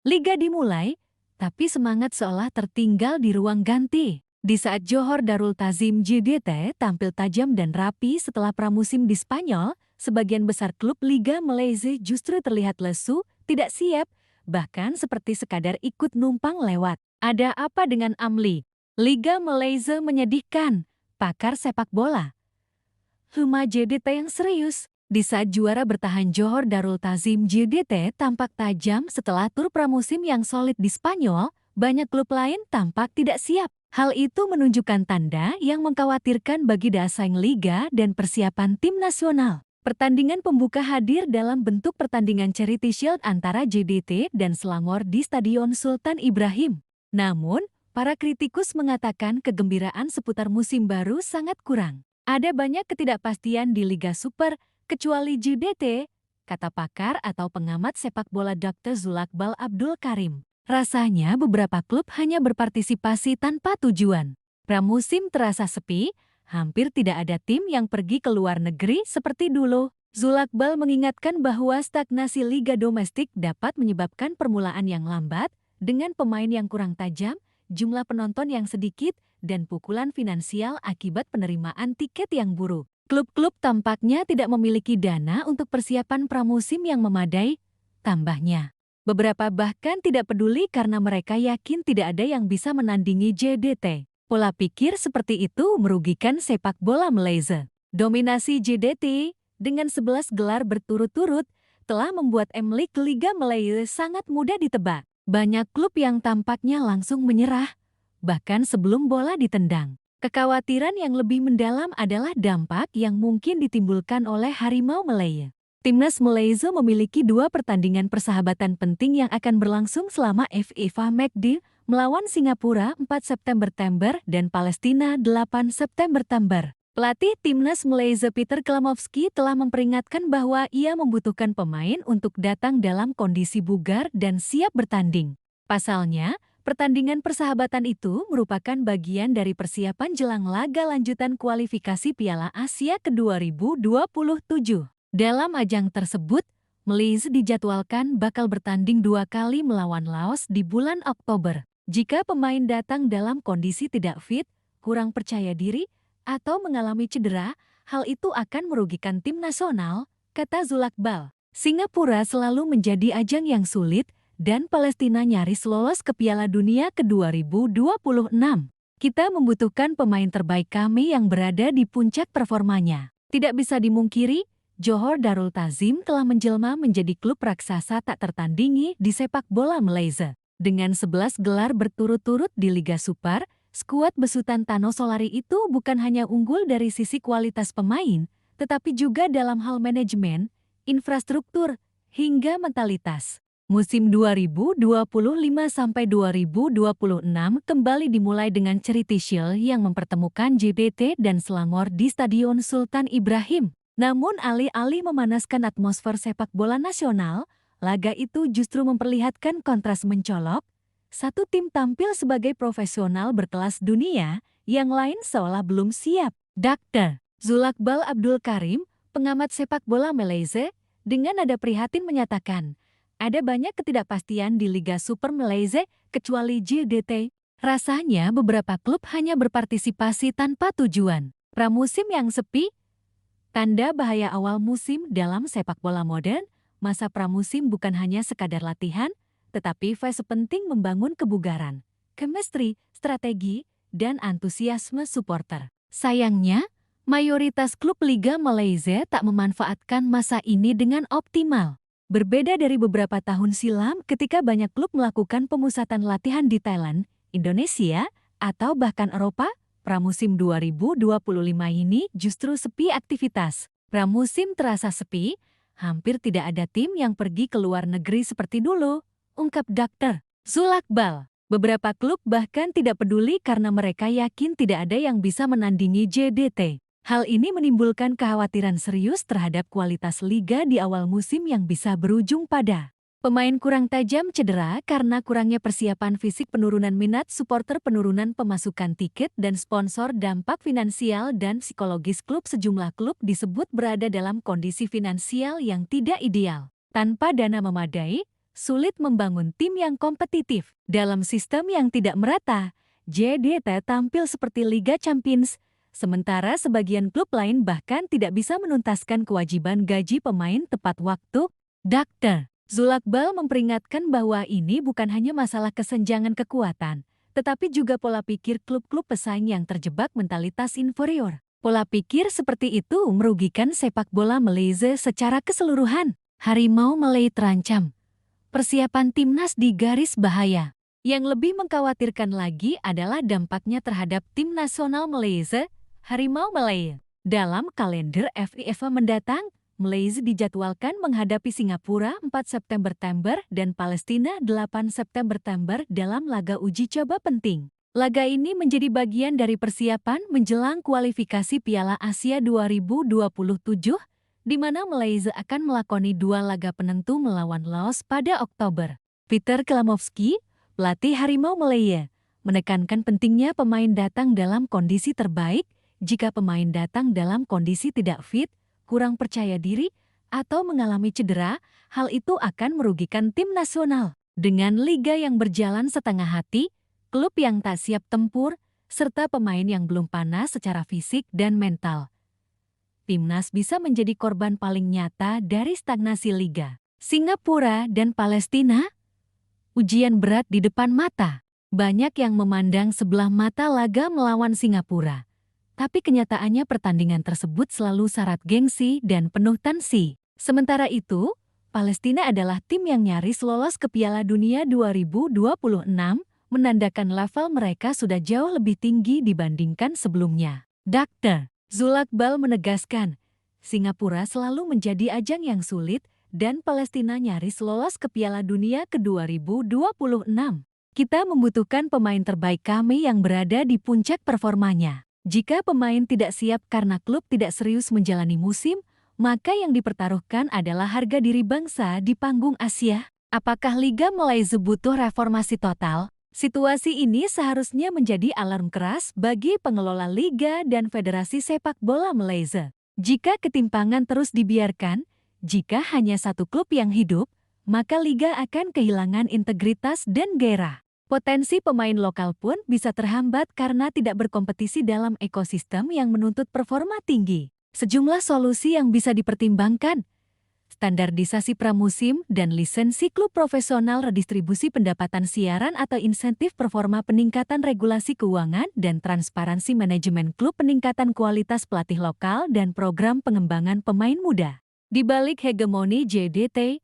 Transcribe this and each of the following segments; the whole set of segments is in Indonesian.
Liga dimulai, tapi semangat seolah tertinggal di ruang ganti. Di saat Johor Darul Ta'zim JDT tampil tajam dan rapi setelah pramusim di Spanyol, sebagian besar klub Liga Malaysia justru terlihat lesu, tidak siap, bahkan seperti sekadar ikut numpang lewat. Ada apa dengan Amli? Liga Malaysia menyedihkan, pakar sepak bola. JDT yang serius. Di saat juara bertahan Johor Darul Ta'zim JDT tampak tajam setelah tur pramusim yang solid di Spanyol, banyak klub lain tampak tidak siap. Hal itu menunjukkan tanda yang mengkhawatirkan bagi daya saing liga dan persiapan tim nasional. Pertandingan pembuka hadir dalam bentuk pertandingan Charity Shield antara JDT dan Selangor di Stadion Sultan Ibrahim. Namun, para kritikus mengatakan kegembiraan seputar musim baru sangat kurang. Ada banyak ketidakpastian di Liga Super, kecuali JDT, kata pakar atau pengamat sepak bola Dr. Zulakbal Abdul Karim. Rasanya beberapa klub hanya berpartisipasi tanpa tujuan. Pramusim terasa sepi, hampir tidak ada tim yang pergi ke luar negeri seperti dulu. Zulakbal mengingatkan bahwa stagnasi liga domestik dapat menyebabkan permulaan yang lambat, dengan pemain yang kurang tajam, jumlah penonton yang sedikit, dan pukulan finansial akibat penerimaan tiket yang buruk. Klub-klub tampaknya tidak memiliki dana untuk persiapan pramusim yang memadai. Tambahnya, beberapa bahkan tidak peduli karena mereka yakin tidak ada yang bisa menandingi JDT. Pola pikir seperti itu merugikan sepak bola Malaysia. Dominasi JDT dengan 11 gelar berturut-turut telah membuat M-League Liga Malaysia sangat mudah ditebak. Banyak klub yang tampaknya langsung menyerah, bahkan sebelum bola ditendang. Kekhawatiran yang lebih mendalam adalah dampak yang mungkin ditimbulkan oleh Harimau Malaya. Timnas Malaysia memiliki 2 pertandingan persahabatan penting yang akan berlangsung selama FIFA Matchday melawan Singapura 4 September dan Palestina 8 September. Pelatih Timnas Malaysia Peter Klamovski telah memperingatkan bahwa ia membutuhkan pemain untuk datang dalam kondisi bugar dan siap bertanding. Pasalnya, pertandingan persahabatan itu merupakan bagian dari persiapan jelang laga lanjutan kualifikasi Piala Asia ke-2027. Dalam ajang tersebut, Malaysia dijadwalkan bakal bertanding 2 kali melawan Laos di bulan Oktober. Jika pemain datang dalam kondisi tidak fit, kurang percaya diri, atau mengalami cedera, hal itu akan merugikan tim nasional, kata Zulakbal. Singapura selalu menjadi ajang yang sulit, dan Palestina nyaris lolos ke Piala Dunia ke-2026. Kita membutuhkan pemain terbaik kami yang berada di puncak performanya. Tidak bisa dimungkiri, Johor Darul Ta'zim telah menjelma menjadi klub raksasa tak tertandingi di sepak bola Malaysia. Dengan 11 gelar berturut-turut di Liga Super, skuad besutan Tano Solari itu bukan hanya unggul dari sisi kualitas pemain, tetapi juga dalam hal manajemen, infrastruktur, hingga mentalitas. Musim 2025-2026 kembali dimulai dengan Charity Shield yang mempertemukan JDT dan Selangor di Stadion Sultan Ibrahim. Namun alih-alih memanaskan atmosfer sepak bola nasional, laga itu justru memperlihatkan kontras mencolok. Satu tim tampil sebagai profesional berkelas dunia, yang lain seolah belum siap. Dr. Zulakbal Abdul Karim, pengamat sepak bola Malaysia, dengan nada prihatin menyatakan, ada banyak ketidakpastian di Liga Super Malaysia, kecuali JDT. Rasanya beberapa klub hanya berpartisipasi tanpa tujuan. Pramusim yang sepi, tanda bahaya awal musim dalam sepak bola modern. Masa pramusim bukan hanya sekadar latihan, tetapi fase penting membangun kebugaran, chemistry, strategi, dan antusiasme supporter. Sayangnya, mayoritas klub Liga Malaysia tak memanfaatkan masa ini dengan optimal. Berbeda dari beberapa tahun silam ketika banyak klub melakukan pemusatan latihan di Thailand, Indonesia, atau bahkan Eropa, pramusim 2025 ini justru sepi aktivitas. Pramusim terasa sepi, hampir tidak ada tim yang pergi ke luar negeri seperti dulu, ungkap Dr. Zulakbal. Beberapa klub bahkan tidak peduli karena mereka yakin tidak ada yang bisa menandingi JDT. Hal ini menimbulkan kekhawatiran serius terhadap kualitas liga di awal musim yang bisa berujung pada pemain kurang tajam cedera karena kurangnya persiapan fisik, penurunan minat supporter, penurunan pemasukan tiket dan sponsor, dampak finansial dan psikologis klub. Sejumlah klub disebut berada dalam kondisi finansial yang tidak ideal. Tanpa dana memadai, sulit membangun tim yang kompetitif. Dalam sistem yang tidak merata, JDT tampil seperti Liga Champions, sementara sebagian klub lain bahkan tidak bisa menuntaskan kewajiban gaji pemain tepat waktu. Dr. Zulakbal memperingatkan bahwa ini bukan hanya masalah kesenjangan kekuatan, tetapi juga pola pikir klub-klub pesaing yang terjebak mentalitas inferior. Pola pikir seperti itu merugikan sepak bola Malaysia secara keseluruhan. Harimau Malay terancam. Persiapan timnas di garis bahaya. Yang lebih mengkhawatirkan lagi adalah dampaknya terhadap tim nasional Malaysia, Harimau Malay. Dalam kalender FIFA mendatang, Malaysia dijadwalkan menghadapi Singapura 4 September dan Palestina 8 September dalam laga uji coba penting. Laga ini menjadi bagian dari persiapan menjelang kualifikasi Piala Asia 2027, di mana Malaysia akan melakoni 2 laga penentu melawan Laos pada Oktober. Peter Kelamovsky, pelatih Harimau Malaya, menekankan pentingnya pemain datang dalam kondisi terbaik. Jika pemain datang dalam kondisi tidak fit, kurang percaya diri, atau mengalami cedera, hal itu akan merugikan tim nasional. Dengan liga yang berjalan setengah hati, klub yang tak siap tempur, serta pemain yang belum panas secara fisik dan mental, timnas bisa menjadi korban paling nyata dari stagnasi liga. Singapura dan Palestina, ujian berat di depan mata. Banyak yang memandang sebelah mata laga melawan Singapura. Tapi kenyataannya pertandingan tersebut selalu syarat gengsi dan penuh tensi. Sementara itu, Palestina adalah tim yang nyaris lolos ke Piala Dunia 2026, menandakan level mereka sudah jauh lebih tinggi dibandingkan sebelumnya. Dr. Zulakbal menegaskan, Singapura selalu menjadi ajang yang sulit dan Palestina nyaris lolos ke Piala Dunia ke 2026. Kita membutuhkan pemain terbaik kami yang berada di puncak performanya. Jika pemain tidak siap karena klub tidak serius menjalani musim, maka yang dipertaruhkan adalah harga diri bangsa di panggung Asia. Apakah Liga Malaysia butuh reformasi total? Situasi ini seharusnya menjadi alarm keras bagi pengelola Liga dan Federasi Sepak Bola Malaysia. Jika ketimpangan terus dibiarkan, jika hanya satu klub yang hidup, maka Liga akan kehilangan integritas dan gairah. Potensi pemain lokal pun bisa terhambat karena tidak berkompetisi dalam ekosistem yang menuntut performa tinggi. Sejumlah solusi yang bisa dipertimbangkan: standarisasi pramusim dan lisensi klub profesional, redistribusi pendapatan siaran atau insentif performa, peningkatan regulasi keuangan dan transparansi manajemen klub, peningkatan kualitas pelatih lokal dan program pengembangan pemain muda. Di balik hegemoni JDT,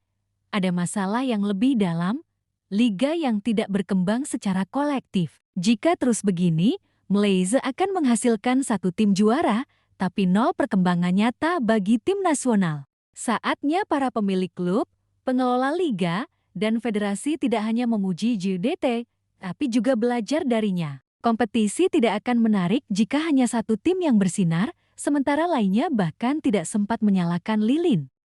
ada masalah yang lebih dalam. Liga yang tidak berkembang secara kolektif. Jika terus begini, Malaysia akan menghasilkan satu tim juara, tapi nol perkembangan nyata bagi tim nasional. Saatnya para pemilik klub, pengelola liga, dan federasi tidak hanya memuji JDT, tapi juga belajar darinya. Kompetisi tidak akan menarik jika hanya satu tim yang bersinar, sementara lainnya bahkan tidak sempat menyalakan lilin.